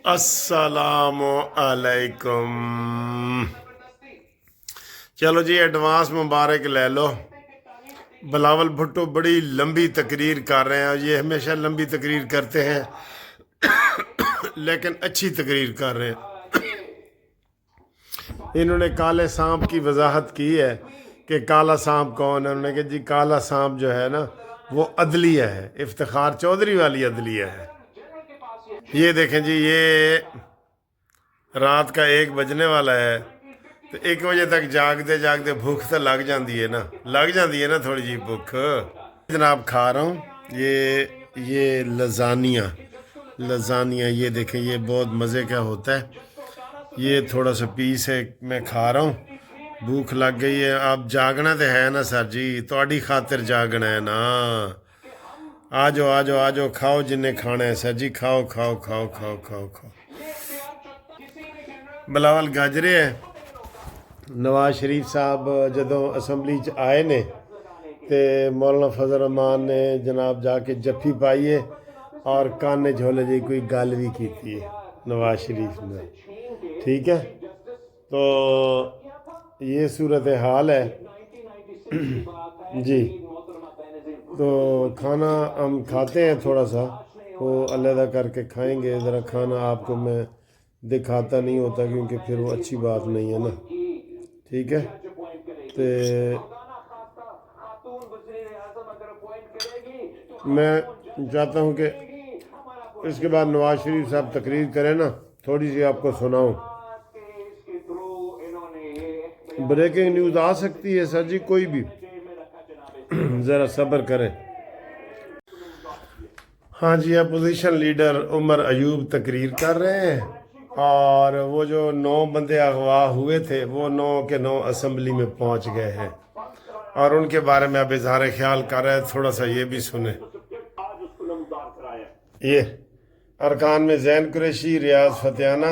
السلام علیکم. چلو جی ایڈوانس مبارک لے لو. بلاول بھٹو بڑی لمبی تقریر کر رہے ہیں اور یہ ہمیشہ لمبی تقریر کرتے ہیں لیکن اچھی تقریر کر رہے ہیں. انہوں نے کالے سانپ کی وضاحت کی ہے کہ کالا سانپ کون ہے. انہوں نے کہا جی کالا سانپ جو ہے نا وہ عدلیہ ہے، افتخار چودھری والی عدلیہ ہے. یہ دیکھیں جی، یہ رات کا 1 بجنے والا ہے تو 1 بجے تک جاگتے جاگتے بھوک تو لگ جاندی ہے نا تھوڑی جی بھوک. جناب کھا رہا ہوں یہ لزانیہ یہ دیکھیں، یہ بہت مزے کا ہوتا ہے. یہ تھوڑا سا پیس ہے، میں کھا رہا ہوں. بھوک لگ گئی ہے. آپ جاگنا تو ہے نا سر جی، تہاڈی خاطر جاگنا ہے نا. آ جاؤ کھاؤ جنہیں کھانا ہے سر جی، کھاؤ. بلاول گاجرے ہے. نواز شریف صاحب جدوں اسمبلی چ آئے نے تے مولانا فضل الرحمان نے جناب جا کے جفی پائی ہے اور کانے جھولے جی کوئی گل بھی کیتی ہے نواز شریف نے. ٹھیک ہے، تو یہ صورتحال ہے جی. تو کھانا ہم کھاتے ہیں، تھوڑا سا وہ علیحدہ کر کے کھائیں گے. ذرا کھانا آپ کو میں دکھاتا نہیں ہوتا کیونکہ پھر وہ اچھی بات نہیں ہے نا. ٹھیک ہے، تو میں چاہتا ہوں کہ اس کے بعد نواز شریف صاحب تقریر کریں نا، تھوڑی سی آپ کو سناؤں. بریکنگ نیوز آ سکتی ہے سر جی، کوئی بھی ذرا صبر کریں. ہاں جی، اپوزیشن لیڈر عمر ایوب تقریر کر رہے ہیں اور وہ جو 9 بندے اغوا ہوئے تھے وہ 9 کے 9 اسمبلی میں پہنچ گئے ہیں اور ان کے بارے میں اب اظہار خیال کر رہے ہیں. تھوڑا سا یہ بھی سنیں. یہ ارکان میں زین قریشی، ریاض فتیانہ.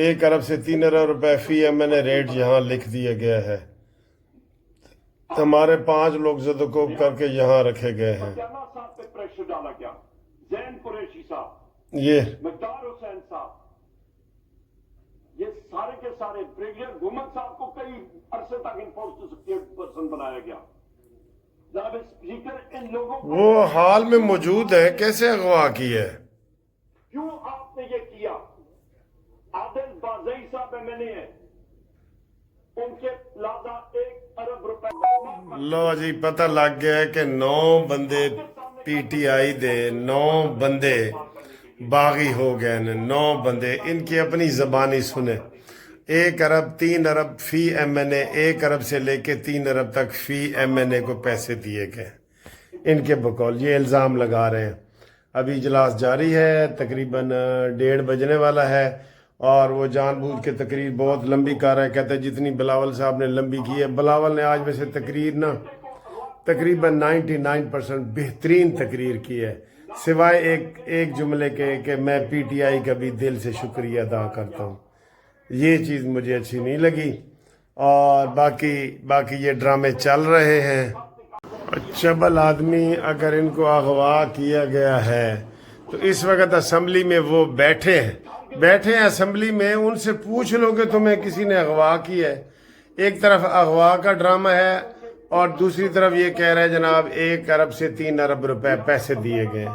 1 ارب سے 3 ارب روپے فی MNA ریٹ یہاں لکھ دیا گیا ہے. ہمارے 5 لوگ زدوکوب کر کے یہاں رکھے گئے ہیں. یہ سارے کے سارے بریگیڈیئر گھومن صاحب کو کئی عرصے تک انفورس پرسن بنایا گیا. جناب اسپیکر، ان لوگوں کو وہ حال میں موجود ہے، کیسے اغوا کی ہے؟ کیوں آپ نے یہ کیا؟ عادل بازئی صاحب MNA ہیں، ان کے لازا 1 ارب روپے. لو جی، پتہ لگ گیا ہے کہ 9 بندے PTI دے 9 بندے باغی ہو گئے ہیں. 9 بندے، ان کی اپنی زبانی سنیں. 1 ارب 3 ارب فی MNA، 1 ارب سے لے کے 3 ارب تک فی MNA کو پیسے دیے گئے ان کے بقول. یہ الزام لگا رہے ہیں. ابھی اجلاس جاری ہے، تقریباً 1:30 بجنے والا ہے اور وہ جان بوجھ کے تقریر بہت لمبی کر رہا ہے. کہتے ہیں جتنی بلاول صاحب نے لمبی کی ہے. بلاول نے آج ویسے تقریر نا تقریباً 99% بہترین تقریر کی ہے، سوائے ایک جملے کے کہ میں PTI کا بھی دل سے شکریہ ادا کرتا ہوں. یہ چیز مجھے اچھی نہیں لگی. اور باقی یہ ڈرامے چل رہے ہیں. چبل آدمی اگر ان کو اغوا کیا گیا ہے تو اس وقت اسمبلی میں وہ بیٹھے ہیں اسمبلی میں. ان سے پوچھ لو کہ تمہیں کسی نے اغوا کیا ہے. ایک طرف اغوا کا ڈرامہ ہے اور دوسری طرف یہ کہہ رہے جناب 1 ارب سے 3 ارب روپے پیسے دیے گئے.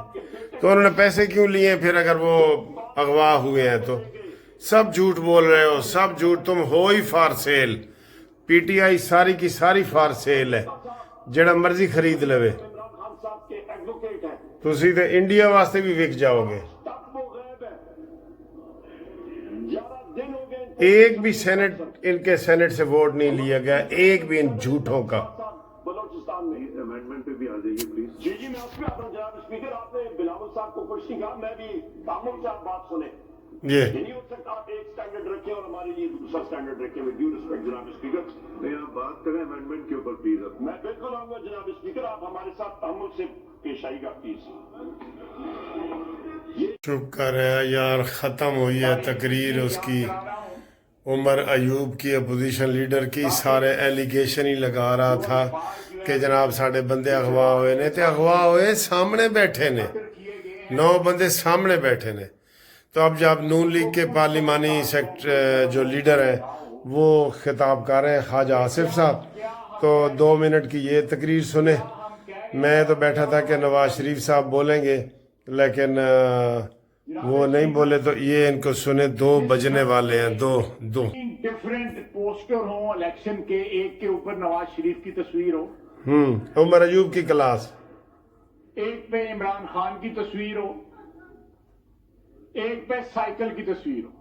تو انہوں نے پیسے کیوں لیے پھر اگر وہ اغوا ہوئے ہیں تو؟ سب جھوٹ بول رہے ہو، سب جھوٹ. تم ہو ہی فار سیل. PTI ساری کی ساری فار سیل ہے، جڑا مرضی خرید لوے. عمران خان صاحب کے ایڈوکیٹ ہیں. تسی تو انڈیا واسطے بھی وک جاؤ گے. تب وہ غائب ہیں. 11 دن ہو گئے. ایک بھی سینٹ ان کے سینٹ سے ووٹ نہیں لیا گیا، ایک بھی ان جھوٹوں کا. بلوچستان میں امینڈمنٹ پہ بھی آ جائیے پلیز. جی میں اس پہ آتا ہوں. جناب اسپیکر، آپ نے بلاول صاحب کو کچھ نہیں کہا، میں بھی تعمل سے آپ بات سنیں. یہ نہیں ہو سکتا آپ ایک سٹینڈرڈ رکھیں اور ہمارے لیے دوسرا سٹینڈرڈ رکھیں. ود ڈیو رسپیکٹ جناب اسپیکر. نہیں، آپ بات کریں امینڈمنٹ کے اوپر پلیز. میں بالکل آؤں گا جناب اسپیکر، آپ ہمارے ساتھ تعمل سے پیش آئیے گا پلیز. شکر ہے یار، ختم ہوئی ہے تقریر اس کی. عمر ایوب کی، اپوزیشن لیڈر کی. سارے ایلیگیشن ہی لگا رہا تھا کہ جناب ساڑھے بندے اغوا ہوئے نے. تے اغوا ہوئے سامنے بیٹھے نے. 9 بندے سامنے بیٹھے نے. تو اب جب نون لیگ کے پارلیمانی سیکٹر جو لیڈر ہیں وہ خطاب کر رہے ہیں خواجہ آصف صاحب, تو 2 منٹ کی یہ تقریر سنیں. میں تو بیٹھا تھا کہ نواز شریف صاحب بولیں گے, لیکن وہ نہیں بولے, تو یہ ان کو سنیں. 2 بجنے والے ہیں. دو ڈفرینٹ پوسٹر ہوں الیکشن کے, ایک کے اوپر نواز شریف کی تصویر ہو, عمر ایوب کی کلاس, ایک پہ عمران خان کی تصویر ہو, ایک پہ سائیکل کی تصویر ہو.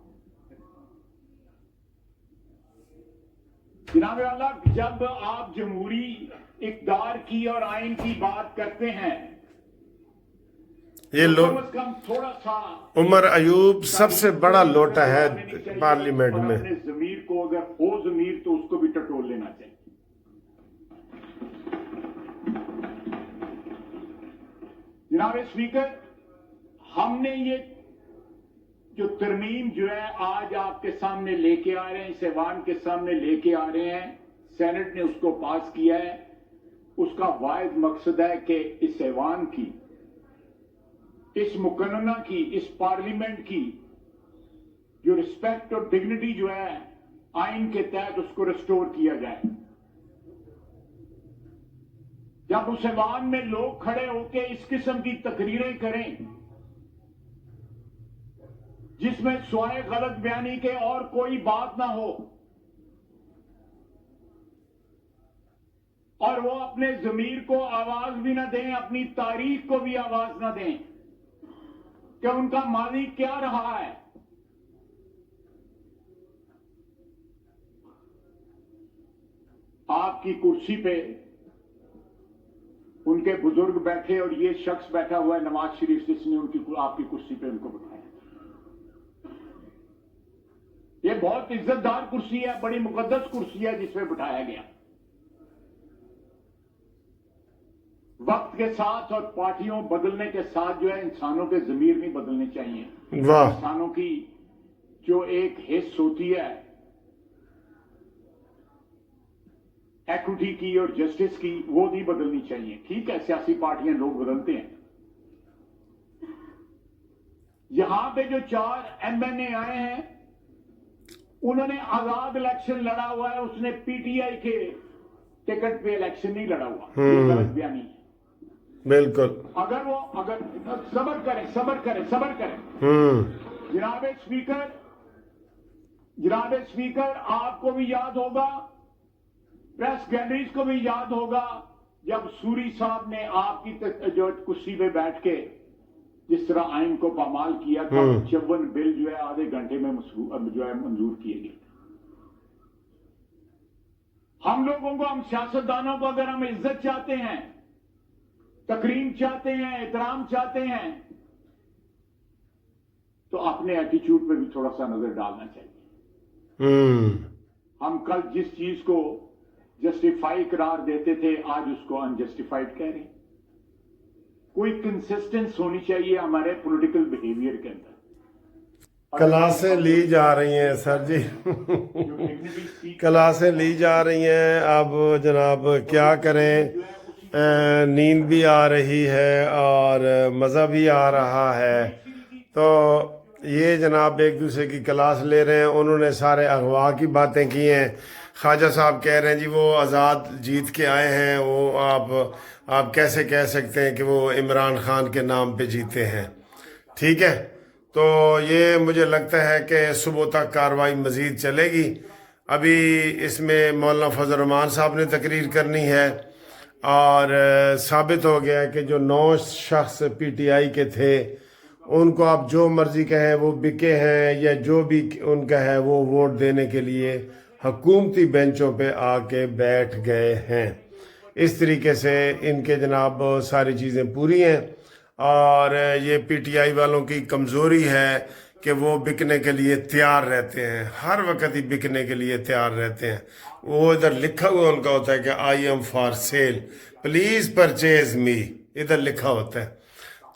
جناب والا, جب آپ جمہوری اقدار کی اور آئین کی بات کرتے ہیں, یہ کم از کم تھوڑا سا عمر ایوب سب سے بڑا لوٹا ہے پارلیمنٹ میں. اپنے ضمیر کو, اگر ہو ضمیر تو اس کو بھی ٹٹول لینا چاہیے. جناب اسپیکر, ہم نے یہ جو ترمیم جو ہے آج آپ کے سامنے لے کے آ رہے ہیں, اس ایوان کے سامنے لے کے آ رہے ہیں, سینٹ نے اس کو پاس کیا ہے. اس کا واحد مقصد ہے کہ اس ایوان کی, اس مقننہ کی, اس پارلیمنٹ کی جو رسپیکٹ اور ڈگنیٹی جو ہے آئین کے تحت, اس کو ریسٹور کیا جائے. جب اس ایوان میں لوگ کھڑے ہو کے اس قسم کی تقریریں کریں جس میں سوائے غلط بیانی کے اور کوئی بات نہ ہو, اور وہ اپنے ضمیر کو آواز بھی نہ دیں, اپنی تاریخ کو بھی آواز نہ دیں کہ ان کا ماضی کیا رہا ہے. آپ کی کرسی پہ ان کے بزرگ بیٹھے اور یہ شخص بیٹھا ہوا ہے نواز شریف, جس نے آپ کی کرسی پہ ان کو بٹھایا. یہ بہت عزت دار کرسی ہے, بڑی مقدس کرسی ہے جس پہ بٹھایا گیا. وقت کے ساتھ اور پارٹیوں بدلنے کے ساتھ جو ہے انسانوں کے ضمیر نہیں بدلنے چاہیے. انسانوں کی جو ایک حص ہوتی ہے ایکوٹی کی اور جسٹس کی, وہ نہیں بدلنی چاہیے. ٹھیک ہے, سیاسی پارٹیاں لوگ بدلتے ہیں. یہاں پہ جو 4 MNA آئے ہیں انہوں نے آزاد الیکشن لڑا ہوا ہے, اس نے پی ٹی آئی کے ٹکٹ پہ الیکشن نہیں لڑا ہوا. یہ غلط بیانی ہے. بالکل. اگر صبر کریں. جناب اسپیکر, آپ کو بھی یاد ہوگا, پریس گیلریز کو بھی یاد ہوگا, جب سوری صاحب نے آپ کی جو کرسی پہ بیٹھ کے جس طرح آئین کو پامال کیا تھا, 54 بل جو ہے آدھے گھنٹے میں جو ہے منظور کیے گئے. ہم لوگوں کو, ہم سیاستدانوں کو اگر ہم عزت چاہتے ہیں, تکریم چاہتے ہیں, احترام چاہتے ہیں, تو اپنے ایٹیچیوڈ پہ بھی تھوڑا سا نظر ڈالنا چاہیے. ہم کل جس چیز کو جسٹیفائی قرار دیتے تھے, آج اس کو انجسٹیفائڈ کہہ رہے ہیں. کوئی کنسسٹنس ہونی چاہیے ہمارے پولیٹیکل بیہیویئر کے اندر. کلاسیں لی جا رہی ہیں سر جی, کلاسیں لی جا رہی ہیں. اب جناب کیا کریں, نیند بھی آ رہی ہے اور مزہ بھی آ رہا ہے. تو یہ جناب ایک دوسرے کی کلاس لے رہے ہیں. انہوں نے سارے اغوا کی باتیں کی ہیں. خواجہ صاحب کہہ رہے ہیں جی وہ آزاد جیت کے آئے ہیں, وہ آپ کیسے کہہ سکتے ہیں کہ وہ عمران خان کے نام پہ جیتے ہیں. ٹھیک ہے, تو یہ مجھے لگتا ہے کہ صبح تک کارروائی مزید چلے گی. ابھی اس میں مولانا فضل الرحمان صاحب نے تقریر کرنی ہے, اور ثابت ہو گیا کہ جو 9 شخص پی ٹی آئی کے تھے ان کو آپ جو مرضی کہیں وہ بکے ہیں, یا جو بھی ان کا ہے وہ ووٹ دینے کے لیے حکومتی بینچوں پہ آ کے بیٹھ گئے ہیں. اس طریقے سے ان کے جناب ساری چیزیں پوری ہیں. اور یہ پی ٹی آئی والوں کی کمزوری ہے کہ وہ بکنے کے لیے تیار رہتے ہیں, ہر وقت ہی بکنے کے لیے تیار رہتے ہیں. وہ ادھر لکھا ہوا ان کا ہوتا ہے کہ I am for sale, please purchase me, ادھر لکھا ہوتا ہے.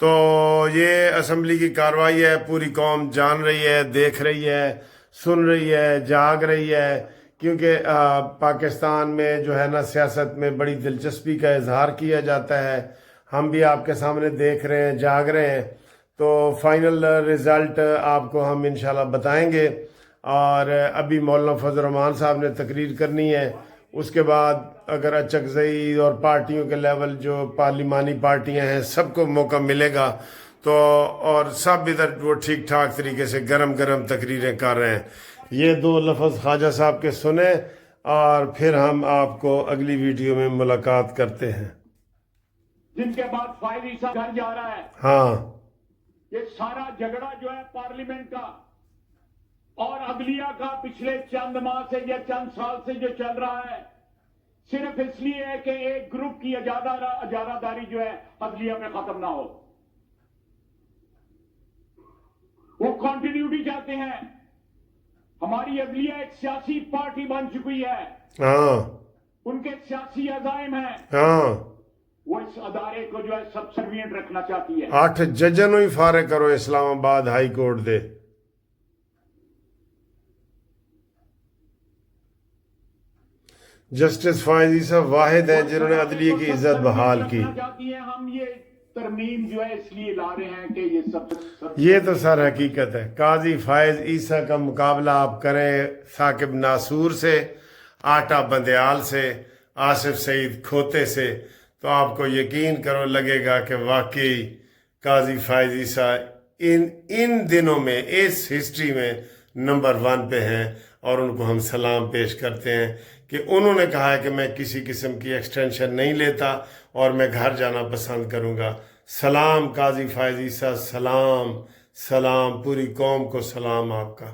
تو یہ اسمبلی کی کارروائی ہے, پوری قوم جان رہی ہے, دیکھ رہی ہے, سن رہی ہے, جاگ رہی ہے, کیونکہ پاکستان میں جو ہے نا سیاست میں بڑی دلچسپی کا اظہار کیا جاتا ہے. ہم بھی آپ کے سامنے دیکھ رہے ہیں, جاگ رہے ہیں. تو فائنل رزلٹ آپ کو ہم انشاءاللہ بتائیں گے. اور ابھی مولانا فضل الرحمان صاحب نے تقریر کرنی ہے. اس کے بعد اگر اچکزئی اور پارٹیوں کے لیول جو پارلیمانی پارٹیاں ہیں سب کو موقع ملے گا تو اور سب ادھر وہ ٹھیک ٹھاک طریقے سے گرم گرم تقریریں کر رہے ہیں. یہ 2 لفظ خواجہ صاحب کے سنیں اور پھر ہم آپ کو اگلی ویڈیو میں ملاقات کرتے ہیں. جن کے بعد فائز عیسیٰ گھر جا رہا ہے. ہاں یہ سارا جھگڑا جو ہے پارلیمنٹ کا اور عدلیہ کا پچھلے چند ماہ سے یا چند سال سے جو چل رہا ہے صرف اس لیے ہے کہ ایک گروپ کی اجارہ داری جو ہے عدلیہ میں ختم نہ ہو. وہ کنٹینیوٹی چاہتے ہیں. ہماری عدلیہ ایک سیاسی پارٹی بن چکی ہے. ہاں ان کے سیاسی عزائم ہیں. ہاں وہ اس ادارے کو جو ہے سبسروینٹ رکھنا چاہتی ہے. 8 ججوں ہی فارغ کرو اسلام آباد ہائی کورٹ دے. جسٹس فائز عیسیٰ واحد ہیں جنہوں نے عدلیہ کی عزت بحال کی. چاہتی ہیں. ہم یہ ترمیم جو ہے اس لیے لا رہے ہیں کہ یہ سب یہ تو سر حقیقت ہے. قاضی فائز عیسیٰ کا مقابلہ آپ کریں ثاقب ناصور سے، آٹا بندیال سے، آصف سعید کھوتے سے، تو آپ کو یقین کرو لگے گا کہ واقعی قاضی فائز عیسیٰ ان دنوں میں اس ہسٹری میں نمبر 1 پہ ہیں. اور ان کو ہم سلام پیش کرتے ہیں کہ انہوں نے کہا ہے کہ میں کسی قسم کی ایکسٹینشن نہیں لیتا اور میں گھر جانا پسند کروں گا. سلام قاضی فائز عیسیٰ، سلام، سلام پوری قوم کو سلام آپ کا.